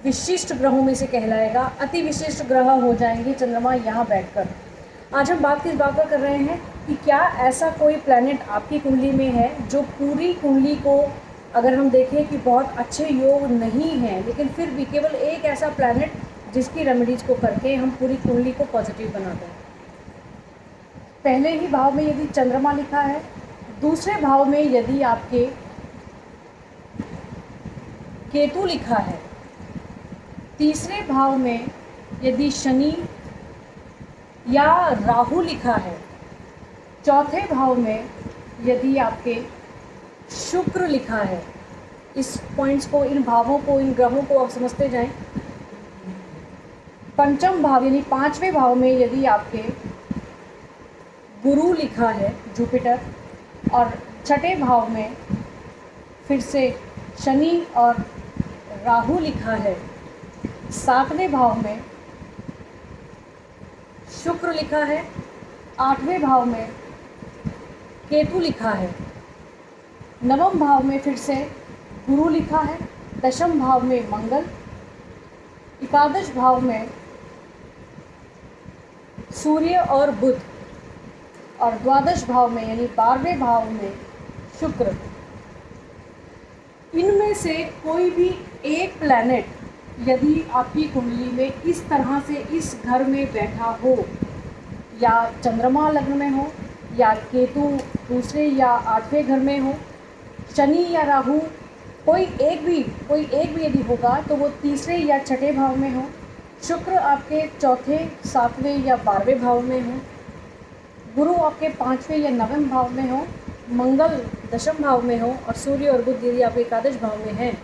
विशिष्ट ग्रहों में से कहलाएगा। अति विशिष्ट ग्रह हो जाएंगे चंद्रमा यहाँ बैठकर। आज हम किस बात पर कर रहे हैं कि क्या ऐसा कोई प्लैनेट आपकी कुंडली में है जो पूरी कुंडली को अगर हम देखें कि बहुत अच्छे योग नहीं हैं, लेकिन फिर भी केवल एक ऐसा प्लैनेट जिसकी रेमेडीज़ को करके हम पूरी कुंडली को पॉजिटिव बनाते हैं। पहले ही भाव में यदि चंद्रमा लिखा है, दूसरे भाव में यदि आपके केतु लिखा है, तीसरे भाव में यदि शनि या राहु लिखा है, चौथे भाव में यदि आपके शुक्र लिखा है। इस पॉइंट्स को, इन भावों को, इन ग्रहों को आप समझते जाएं। पंचम भाव यानी पांचवें भाव में यदि आपके गुरु लिखा है, जुपिटर, और छठे भाव में फिर से शनि और राहु लिखा है, सातवें भाव में शुक्र लिखा है, आठवें भाव में केतु लिखा है, नवम भाव में फिर से गुरु लिखा है, दशम भाव में मंगल, एकादश भाव में सूर्य और बुध, और द्वादश भाव में यानी 12वें भाव में शुक्र। इनमें से कोई भी एक प्लैनेट यदि आपकी कुंडली में इस तरह से इस घर में बैठा हो, या चंद्रमा लग्न में हो, या केतु दूसरे या आठवें घर में हो, शनि या राहु कोई एक भी यदि होगा तो वो तीसरे या छठे भाव में हो, शुक्र आपके चौथे, सातवें या 12वें भाव में हो, गुरु आपके 5वें या 9वें भाव में हो, मंगल दशम भाव में हो, और सूर्य और बुध यदि आपके एकादश भाव में हैं।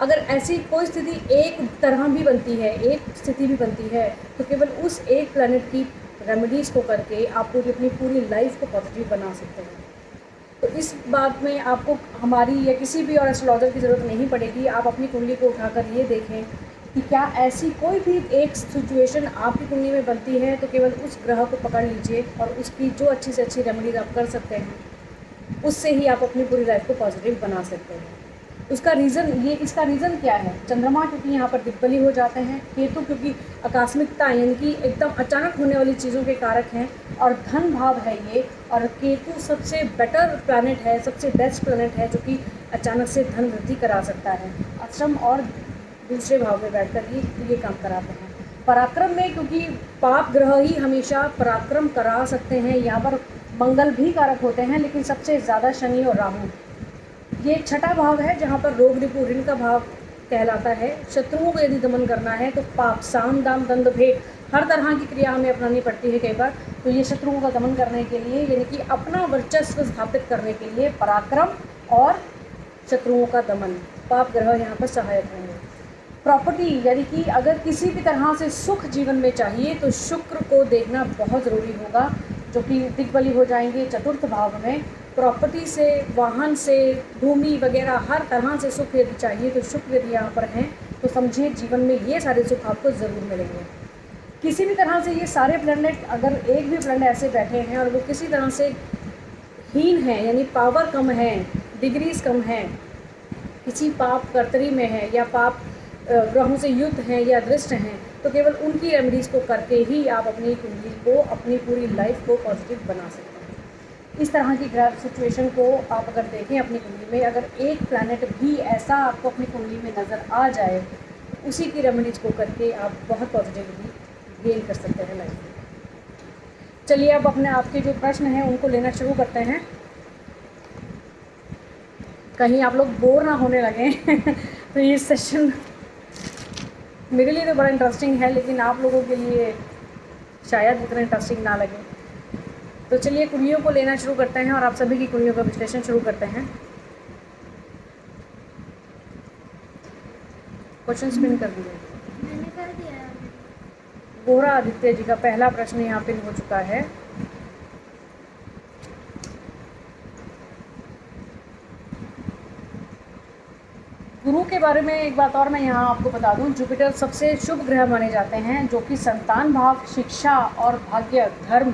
अगर ऐसी कोई स्थिति एक तरह भी बनती है, एक स्थिति भी बनती है, तो केवल उस एक प्लैनेट की रेमेडीज़ को करके आप अपनी पूरी लाइफ को पॉजिटिव बना सकते हैं। तो इस बात में आपको हमारी या किसी भी और एस्ट्रोलॉजर की ज़रूरत नहीं पड़ेगी। आप अपनी कुंडली को उठाकर ये देखें कि क्या ऐसी कोई भी एक सिचुएशन आपकी कुंडली में बनती है, तो केवल उस ग्रह को पकड़ लीजिए और उसकी जो अच्छी से अच्छी रेमेडीज आप कर सकते हैं, उससे ही आप अपनी पूरी लाइफ को पॉजिटिव बना सकते हैं। इसका रीज़न क्या है? चंद्रमा क्योंकि यहाँ पर दिग्बली हो जाते हैं, केतु क्योंकि आकस्मिकता यानी कि एकदम अचानक होने वाली चीज़ों के कारक हैं, और धन भाव है ये, और केतु सबसे बेटर प्लैनेट है, सबसे बेस्ट प्लैनेट है जो कि अचानक से धन वृद्धि करा सकता है। अष्टम और दूसरे भाव में बैठकर ये काम कराते हैं। पराक्रम में क्योंकि पाप ग्रह ही हमेशा पराक्रम करा सकते हैं, यहाँ पर मंगल भी कारक होते हैं, लेकिन सबसे ज़्यादा शनि और राहु। ये छठा भाव है जहाँ पर रोग रिपु ऋण का भाव कहलाता है। शत्रुओं को यदि दमन करना है तो पाप, साम दाम दंड भेद हर तरह की क्रिया हमें अपनानी पड़ती है कई बार। तो ये शत्रुओं का दमन करने के लिए यानी कि अपना वर्चस्व स्थापित करने के लिए पराक्रम और शत्रुओं का दमन, पाप ग्रह यहाँ पर सहायक होंगे। प्रॉपर्टी यानी कि अगर किसी भी तरह से सुख जीवन में चाहिए तो शुक्र को देखना बहुत ज़रूरी होगा, जो कि दिग्बली हो जाएंगे चतुर्थ भाव में। प्रॉपर्टी से, वाहन से, भूमि वगैरह हर तरह से सुख यदि चाहिए तो शुक्र यदि यहाँ पर हैं तो समझिए जीवन में ये सारे सुख आपको ज़रूर मिलेंगे। किसी भी तरह से ये सारे प्लैनेट, अगर एक भी प्लैनेट ऐसे बैठे हैं और वो किसी तरह से हीन है यानी पावर कम है, डिग्रीज कम है, किसी पाप कर्तरी में है या पाप ग्रहों से युक्त हैं या दृष्ट हैं, तो केवल उनकी रेमेडीज़ को करके ही आप अपनी कुंडली को, अपनी पूरी लाइफ को पॉजिटिव बना सकते हैं। इस तरह की ग्रह सिचुएशन को आप अगर देखें अपनी कुंडली में, अगर एक प्लैनेट भी ऐसा आपको अपनी कुंडली में नज़र आ जाए, तो उसी की रेमेडीज़ को करके आप बहुत पॉजिटिविटी गेन कर सकते हैं लाइफ में। चलिए अब अपने आपके जो प्रश्न हैं उनको लेना शुरू करते हैं, कहीं आप लोग बोर ना होने लगे। तो ये सेशन मेरे लिए तो बड़ा इंटरेस्टिंग है, लेकिन आप लोगों के लिए शायद इतना इंटरेस्टिंग ना लगे। तो चलिए कुंडलियों को लेना शुरू करते हैं और आप सभी की कुंडलियों का विश्लेषण शुरू करते हैं। क्वेश्चन पिन कर दिए। मैंने कर दिया। गोरा आदित्य जी का पहला प्रश्न यहाँ पिन हो चुका है। गुरु के बारे में एक बात और मैं यहाँ आपको बता दूँ, जुपिटर सबसे शुभ ग्रह माने जाते हैं, जो कि संतान भाव, शिक्षा और भाग्य, धर्म,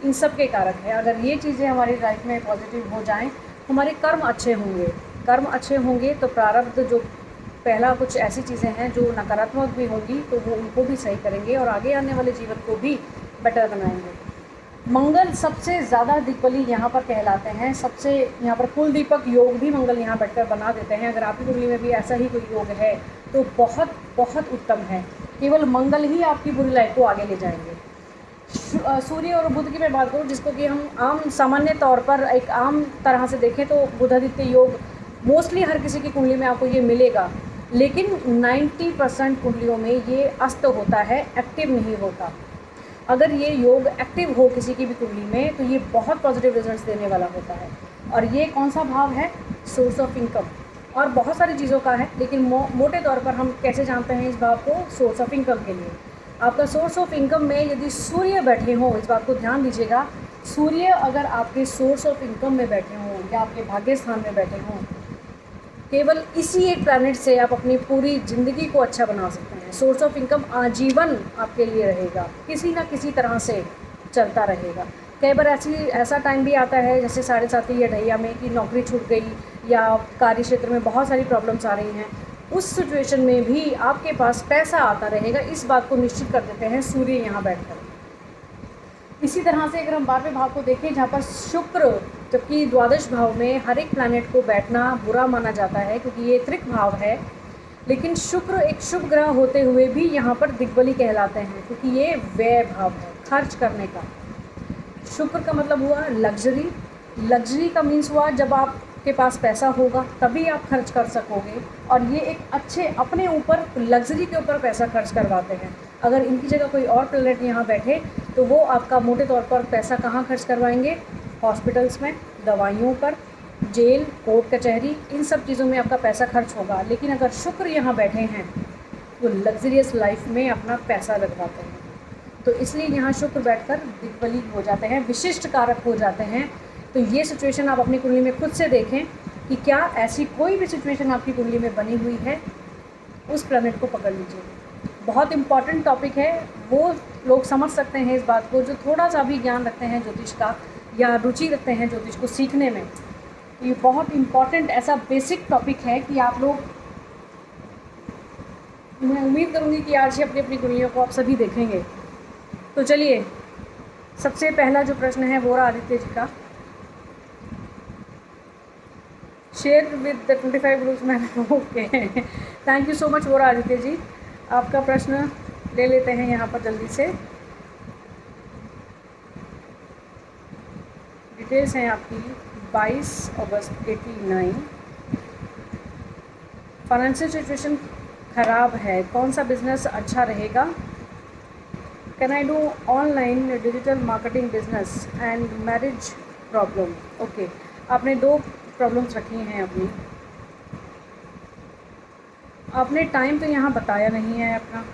इन सब के कारक है। अगर ये चीज़ें हमारी लाइफ में पॉजिटिव हो जाएं, हमारे कर्म अच्छे होंगे। कर्म अच्छे होंगे तो प्रारब्ध जो पहला कुछ ऐसी चीज़ें हैं जो नकारात्मक भी होंगी, तो वो उनको भी सही करेंगे और आगे आने वाले जीवन को भी बेटर बनाएंगे। मंगल सबसे ज़्यादा दिक्बली यहाँ पर कहलाते हैं, सबसे यहाँ पर कुल दीपक योग भी मंगल यहाँ बैठकर बना देते हैं। अगर आपकी कुंडली में भी ऐसा ही कोई योग है तो बहुत बहुत उत्तम है। केवल मंगल ही आपकी बुरी लाइफ को आगे ले जाएंगे। सूर्य और बुध की मैं बात करूँ, जिसको कि हम आम सामान्य तौर पर एक आम तरह से देखें तो बुधादित्य योग मोस्टली हर किसी की कुंडली में आपको ये मिलेगा, लेकिन 90% कुंडलियों में ये अस्त होता है, एक्टिव नहीं होता। अगर ये योग एक्टिव हो किसी की भी कुंडली में तो ये बहुत पॉजिटिव रिजल्ट्स देने वाला होता है। और ये कौन सा भाव है? सोर्स ऑफ इनकम, और बहुत सारी चीज़ों का है, लेकिन मोटे तौर पर हम कैसे जानते हैं इस भाव को? सोर्स ऑफ इनकम के लिए। आपका सोर्स ऑफ इनकम में यदि सूर्य बैठे हों, इस बात को ध्यान दीजिएगा, सूर्य अगर आपके सोर्स ऑफ इनकम में बैठे हों या आपके भाग्य स्थान में बैठे हों, केवल इसी एक प्लैनेट से आप अपनी पूरी ज़िंदगी को अच्छा बना सकते हैं। सोर्स ऑफ इनकम आजीवन आपके लिए रहेगा, किसी ना किसी तरह से चलता रहेगा। कई बार ऐसा टाइम भी आता है, जैसे 7.5 या ढैया में, कि नौकरी छूट गई या कार्य क्षेत्र में बहुत सारी प्रॉब्लम्स आ रही हैं। उस सिचुएशन में भी आपके पास पैसा आता रहेगा, इस बात को निश्चित कर देते हैं सूर्य यहाँ बैठकर। इसी तरह से अगर हम 12वें भाव को देखें, जहाँ पर शुक्र, जबकि द्वादश भाव में हर एक प्लैनेट को बैठना बुरा माना जाता है क्योंकि ये त्रिक भाव है, लेकिन शुक्र एक शुभ ग्रह होते हुए भी यहाँ पर दिग्बली कहलाते हैं क्योंकि ये व्यय भाव है, खर्च करने का। शुक्र का मतलब हुआ लग्जरी, लग्जरी का मीन्स हुआ जब आपके पास पैसा होगा तभी आप खर्च कर सकोगे, और ये एक अच्छे अपने ऊपर लग्जरी के ऊपर पैसा खर्च करवाते हैं। अगर इनकी जगह कोई और प्लैनेट यहाँ बैठे तो वो आपका मोटे तौर पर पैसा कहाँ खर्च करवाएंगे? हॉस्पिटल्स में, दवाइयों पर, जेल, कोर्ट कचहरी, इन सब चीज़ों में आपका पैसा खर्च होगा। लेकिन अगर शुक्र यहाँ बैठे हैं तो लग्जरियस लाइफ में अपना पैसा लगवाते हैं। तो इसलिए यहाँ शुक्र बैठकर दिग्बली हो जाते हैं, विशिष्ट कारक हो जाते हैं। तो ये सिचुएशन आप अपनी कुंडली में खुद से देखें कि क्या ऐसी कोई भी सिचुएशन आपकी कुंडली में बनी हुई है, उस प्लैनेट को पकड़ लीजिए। बहुत इम्पॉर्टेंट टॉपिक है, वो लोग समझ सकते हैं इस बात को जो थोड़ा सा भी ज्ञान रखते हैं ज्योतिष का या रुचि रखते हैं ज्योतिष को सीखने में। ये बहुत इम्पॉर्टेंट ऐसा बेसिक टॉपिक है कि आप लोग, मैं उम्मीद करूँगी कि आज ही अपनी अपनी कुंडलियों को आप सभी देखेंगे। तो चलिए, सबसे पहला जो प्रश्न है वो रहा आदित्य जी का। Share with the 25 groups man. Okay, thank you so much वोरा आदित्य जी। आपका प्रश्न ले लेते हैं यहाँ पर जल्दी से। डिटेल्स हैं आपकी 22 अगस्त 89। फाइनेंशियल सिचुएशन ख़राब है, कौन सा बिजनेस अच्छा रहेगा? Can I do online digital marketing business and marriage problem? Okay, आपने 2 प्रॉब्लम्स रखी हैं अपनी। आपने टाइम तो यहाँ बताया नहीं है अपना।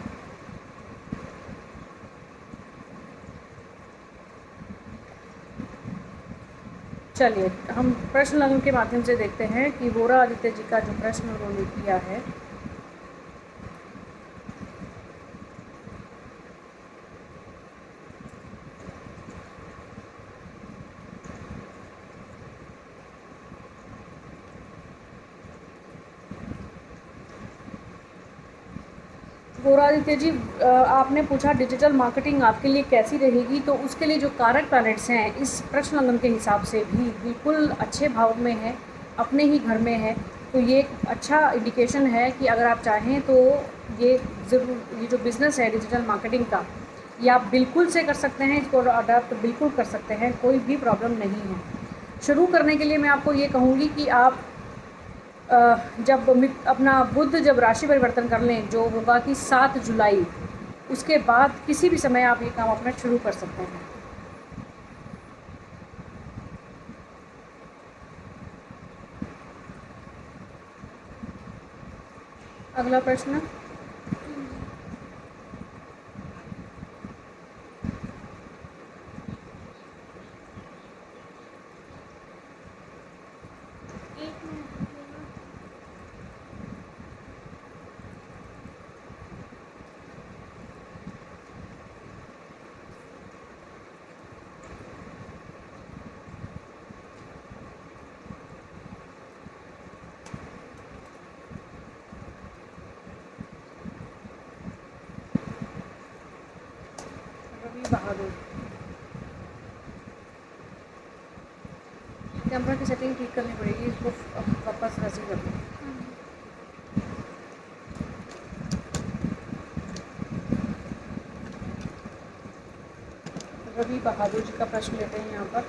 चलिए, हम प्रश्न लग्न के माध्यम से देखते हैं कि वोरा आदित्य जी का जो प्रश्न उन्होंने किया है। गौरादित्य जी, आपने पूछा डिजिटल मार्केटिंग आपके लिए कैसी रहेगी, तो उसके लिए जो कारक प्लैनेट्स हैं इस प्रश्न लग्न के हिसाब से भी बिल्कुल अच्छे भाव में है, अपने ही घर में है। तो ये एक अच्छा इंडिकेशन है कि अगर आप चाहें तो ये ज़रूर, ये जो बिज़नेस है डिजिटल मार्केटिंग का, ये आप बिल्कुल से कर सकते हैं, इसको अडाप्ट बिल्कुल कर सकते हैं, कोई भी प्रॉब्लम नहीं है। शुरू करने के लिए मैं आपको ये कहूँगी कि आप जब अपना बुध जब राशि परिवर्तन कर लें, जो होगा कि 7 जुलाई, उसके बाद किसी भी समय आप ये काम अपना शुरू कर सकते हैं। अगला प्रश्न। बहादुर, कैमरा की सेटिंग ठीक करनी पड़ेगी, इसको वापस वैसे कर लो। रवि बहादुर जी का प्रश्न लेते हैं यहाँ पर।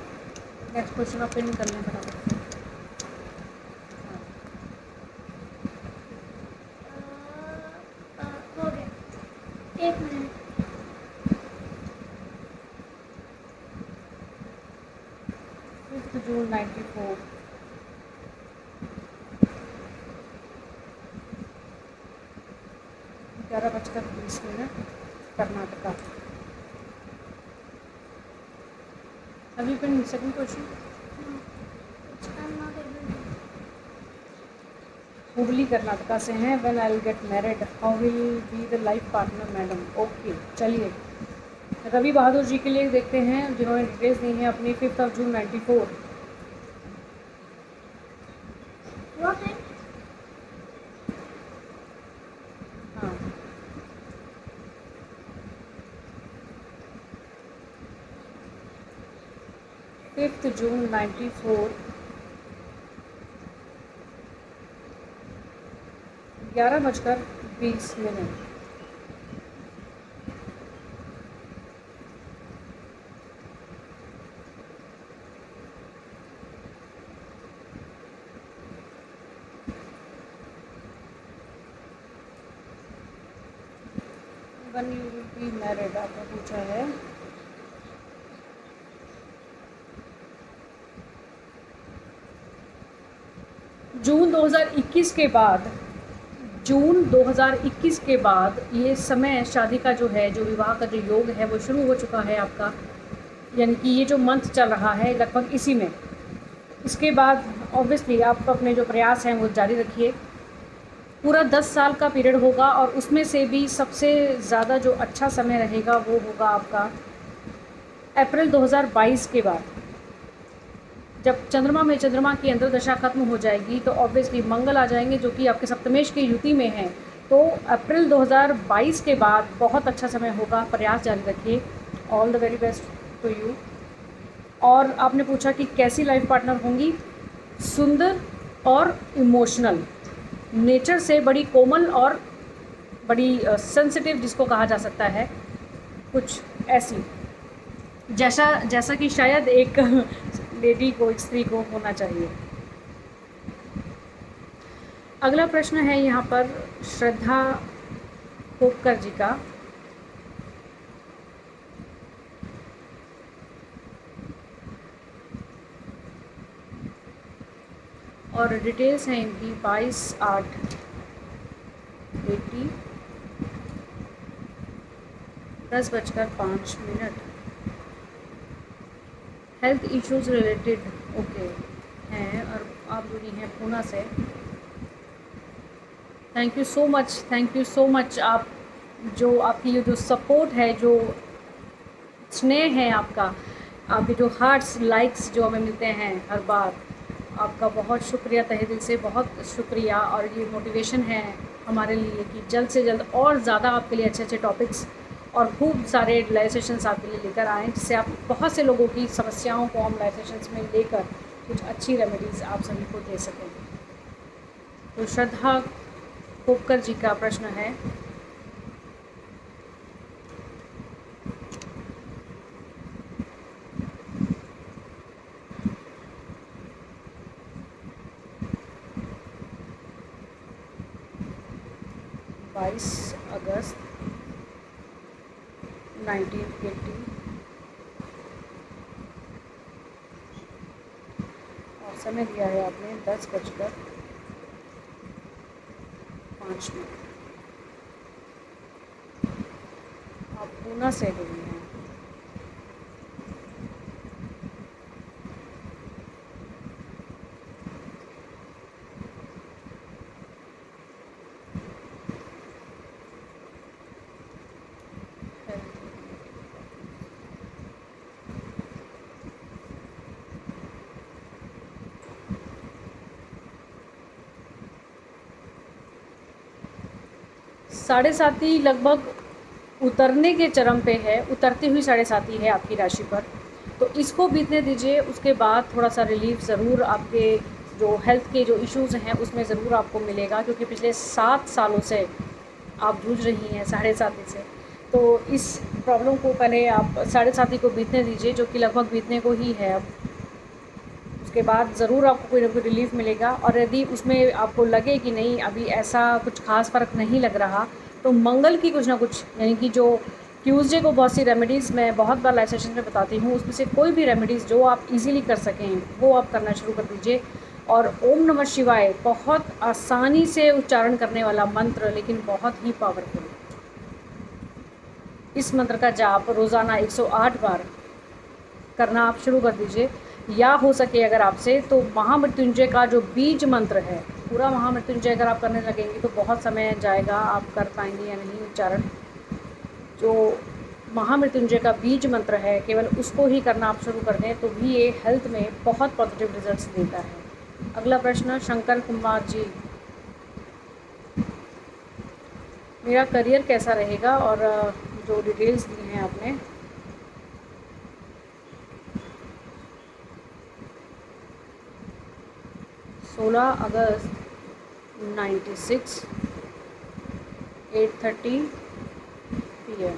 नेक्स्ट क्वेश्चन आप पिन कर लें फटाफट से। हो गया, 1 मिनट। 5 जून 94, 11:20, कर्नाटका। अभी pin second question. Hubli Karnataka से हैं। When I will get married, how will be the life partner madam. Okay, चलिए रवि बहादुर जी के लिए देखते हैं जिन्होंने डिटेल्स दी हैं अपनी। 5 जून 94। What है? हाँ, 5 जून 94, 11:20। One you will be married आपने पूछा है। जून 2021 के बाद, जून 2021 के बाद ये समय शादी का जो है, जो विवाह का जो योग है वो शुरू हो चुका है आपका। यानी कि ये जो मंथ चल रहा है लगभग इसी में। इसके बाद ऑब्वियसली आप अपने जो प्रयास हैं वो जारी रखिए। पूरा 10 साल का पीरियड होगा और उसमें से भी सबसे ज़्यादा जो अच्छा समय रहेगा वो होगा आपका अप्रैल 2022 के बाद। जब चंद्रमा में चंद्रमा की अंतर दशा खत्म हो जाएगी तो ऑब्वियसली मंगल आ जाएंगे जो कि आपके सप्तमेश की युति में हैं। तो अप्रैल 2022 के बाद बहुत अच्छा समय होगा, प्रयास जारी रखिए। All the very best to you. और आपने पूछा कि कैसी लाइफ पार्टनर होंगी। सुंदर और इमोशनल, नेचर से बड़ी कोमल और बड़ी सेंसिटिव जिसको कहा जा सकता है, कुछ ऐसी जैसा कि शायद एक लेडी को, एक स्त्री को होना चाहिए। अगला प्रश्न है यहाँ पर श्रद्धा कोपकर जी का। और डिटेल्स हैं इनकी 22/8/80, 10:05। हेल्थ इश्यूज रिलेटेड ओके हैं और आप जुड़ी हैं पूना से। Thank you so much. आप जो आपकी ये जो सपोर्ट है, जो स्नेह है आपका, आपके जो हार्ट्स लाइक्स जो हमें मिलते हैं हर बार, आपका बहुत शुक्रिया, तहे दिल से बहुत शुक्रिया। और ये मोटिवेशन है हमारे लिए कि जल्द से जल्द और ज़्यादा आपके लिए अच्छे अच्छे टॉपिक्स और खूब सारे लाइव सेशंस आपके लिए लेकर आएँ, जिससे आप बहुत से लोगों की समस्याओं को हम लाइव सेशंस में लेकर कुछ अच्छी रेमेडीज़ आप सभी को दे सकें। तो श्रद्धा कोपकर जी का प्रश्न है। अगस्त 1980 और समय दिया है आपने 10:05। आप पूना से जुड़ी हैं। साढ़े सात ही लगभग उतरने के चरम पे है, उतरती हुई 7.5 है आपकी राशि पर। तो इसको बीतने दीजिए, उसके बाद थोड़ा सा रिलीफ ज़रूर आपके जो हेल्थ के जो इश्यूज़ हैं उसमें ज़रूर आपको मिलेगा, क्योंकि पिछले 7 सालों से आप जूझ रही हैं 7.5 से। तो इस प्रॉब्लम को पहले आप 7.5 को बीतने दीजिए, जो कि लगभग बीतने को ही है अब। उसके बाद ज़रूर आपको कोई ना कोई रिलीफ़ मिलेगा। और यदि उसमें आपको लगे कि नहीं अभी ऐसा कुछ ख़ास फ़र्क नहीं लग रहा, तो मंगल की कुछ ना कुछ, यानी कि जो ट्यूसडे को बहुत सी रेमेडीज़ मैं बहुत बार लाइव सेशन में बताती हूँ, उसमें से कोई भी रेमेडीज़ जो आप इजीली कर सकें वो आप करना शुरू कर दीजिए। और ओम नमः शिवाय बहुत आसानी से उच्चारण करने वाला मंत्र, लेकिन बहुत ही पावरफुल। इस मंत्र का जाप रोज़ाना 108 बार करना आप शुरू कर दीजिए। या हो सके अगर आपसे तो महामृत्युंजय का जो बीज मंत्र है, पूरा महामृत्युंजय अगर आप करने लगेंगे तो बहुत समय जाएगा, आप कर पाएंगे या नहीं उच्चारण। जो महामृत्युंजय का बीज मंत्र है केवल उसको ही करना आप शुरू कर दें तो भी ये हेल्थ में बहुत पॉजिटिव रिजल्ट्स देता है। अगला प्रश्न शंकर कुमार जी, मेरा करियर कैसा रहेगा, और जो डिटेल्स दी हैं आपने। अगस्त 96 8:30 PM।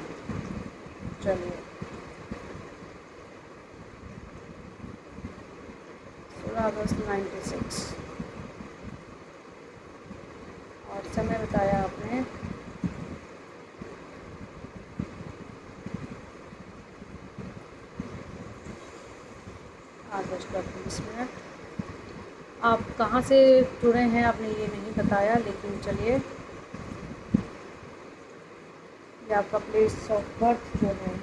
चलिए 16 अगस्त 96 और समय बताया आपने 8:20। आप कहाँ से जुड़े हैं आपने ये नहीं बताया, लेकिन चलिए ये आपका प्लेस ऑफ बर्थ जो है।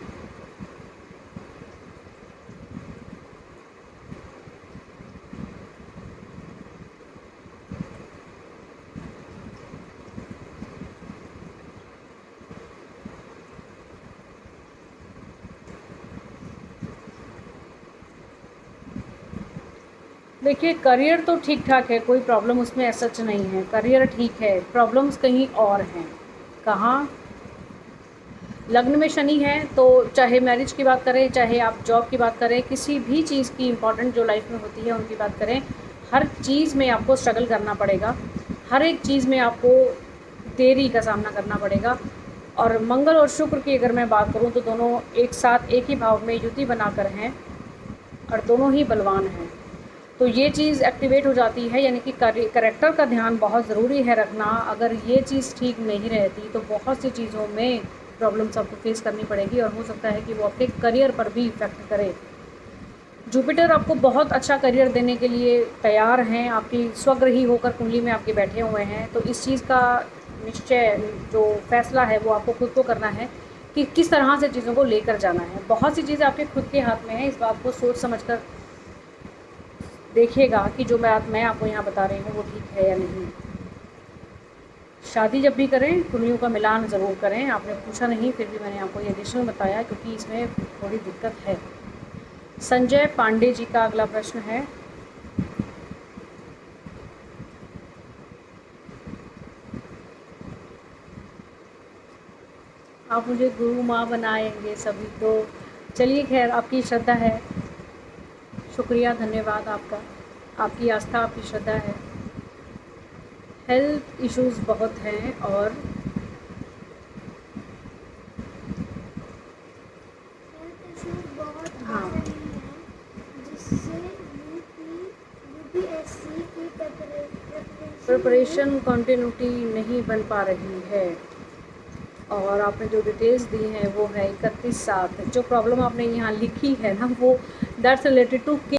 देखिए करियर तो ठीक ठाक है, कोई प्रॉब्लम उसमें ऐसा सच नहीं है, करियर ठीक है, प्रॉब्लम्स कहीं और हैं। कहाँ? लग्न में शनि है, तो चाहे मैरिज की बात करें, चाहे आप जॉब की बात करें, किसी भी चीज़ की इम्पोर्टेंट जो लाइफ में होती है उनकी बात करें, हर चीज़ में आपको स्ट्रगल करना पड़ेगा, हर एक चीज़ में आपको देरी का सामना करना पड़ेगा। और मंगल और शुक्र की अगर मैं बात करूं तो दोनों एक साथ एक ही भाव में युति बनाकर हैं और दोनों ही बलवान हैं। तो ये चीज़ एक्टिवेट हो जाती है, यानी कि कैरेक्टर का ध्यान बहुत ज़रूरी है रखना। अगर ये चीज़ ठीक नहीं रहती तो बहुत सी चीज़ों में प्रॉब्लम्स आपको फेस करनी पड़ेगी और हो सकता है कि वो आपके करियर पर भी इफ़ेक्ट करे। जुपिटर आपको बहुत अच्छा करियर देने के लिए तैयार हैं, आपकी स्वग्रही होकर कुंडली में आपके बैठे हुए हैं। तो इस चीज़ का निश्चय जो फैसला है वो आपको खुद को करना है कि किस तरह से चीज़ों को लेकर जाना है। बहुत सी चीज़ें आपके खुद के हाथ में है, इस बात को सोच समझ कर देखिएगा कि जो बात मैं आपको यहाँ बता रही हूँ वो ठीक है या नहीं। शादी जब भी करें कुंडलियों का मिलान ज़रूर करें। आपने पूछा नहीं, फिर भी मैंने आपको ये एडिशनल बताया क्योंकि इसमें थोड़ी दिक्कत है। संजय पांडे जी का अगला प्रश्न है, आप मुझे गुरु माँ बनाएंगे सभी तो। चलिए खैर, आपकी श्रद्धा है, शुक्रिया, धन्यवाद आपका, आपकी आस्था आपकी श्रद्धा है। हेल्थ इश्यूज़ बहुत हैं और हाँ, जिससे यूपीएससी की प्रिपरेशन कंटिन्यूटी नहीं बन पा रही है। और आपने जो डिटेल्स दी हैं वो है 31/7। जो प्रॉब्लम आपने यहाँ लिखी है ना वो दैट्स रिलेटेड टू